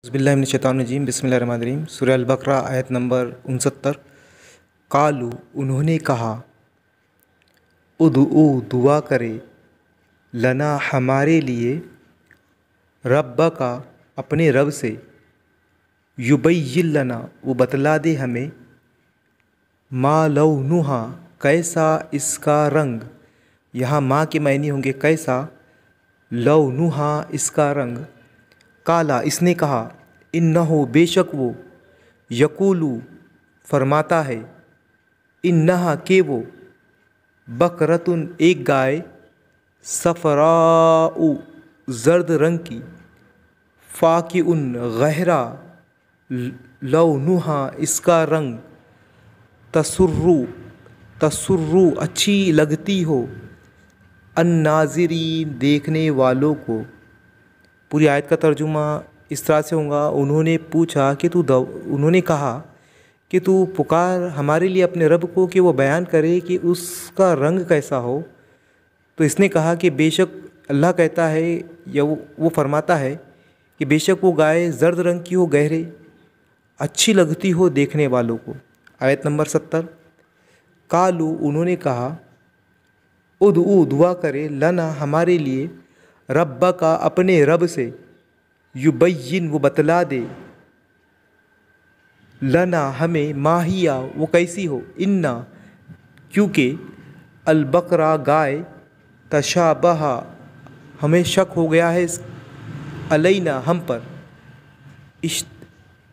बिस्मिल्लाहिर्रहमानिर्रहीम बिस्मिल्लाहिर्रहमानिर्रहीम सूरह अल-बकरा आयत नंबर 69। कालू उन्होंने कहा, उदऊ दुआ करे, लना हमारे लिए, रब्बा का अपने रब से, युबय्यिन लना वो बतला दे हमें, मा लौनुहा कैसा इसका रंग। यहाँ माँ के मायने होंगे कैसा, लौनुहा इसका रंग। काला इसने कहा, इन्नहु बेशक वो, यकूलू फरमाता है, इन्नहा के वो, बकरतुन एक गाय, सफराउ जर्द रंग की, फाकिउन गहरा, लौनुहा इसका रंग, तसुर्रु अच्छी लगती हो, अन्नाज़िरीन देखने वालों को। पूरी आयत का तर्जुमा इस तरह से होगा, उन्होंने कहा कि तू पुकार हमारे लिए अपने रब को कि वो बयान करे कि उसका रंग कैसा हो। तो इसने कहा कि बेशक अल्लाह कहता है या वो फरमाता है कि बेशक वो गाय जर्द रंग की हो, गहरे, अच्छी लगती हो देखने वालों को। आयत नंबर 70। कालू उन्होंने कहा, उदऊ दुआ करे, लना हमारे लिए, रब्बा का अपने रब से, युबय्यिन वो बतला दे, लना हमें, माहिया वो कैसी हो, इन्ना क्योंकि, अलबकरा गाय, तशाबहा हमें शक हो गया है, अलैना हम पर,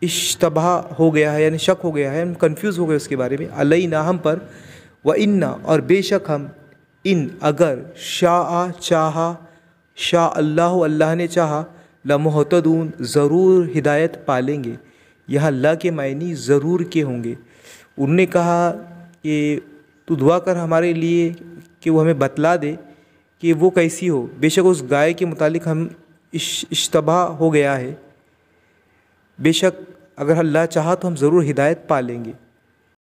इश्तबा हो गया है यानी शक हो गया है, हम कंफ्यूज हो गए उसके बारे में, अलैना हम पर, व इन्ना और बेशक हम, इन अगर, शाआ चाहा, शाह अल्लाह अल्लाह ने चाहा, लमुहतदून ज़रूर हिदायत पालेंगे। यहाँ अल्लाह के मायनी ज़रूर के होंगे। उन्होंने कहा कि तू दुआ कर हमारे लिए कि वो हमें बतला दे कि वो कैसी हो। बेशक उस गाय के मुतालिक हम इश्तबा हो गया है, बेशक अगर अल्लाह चाहा तो हम ज़रूर हिदायत पालेंगे।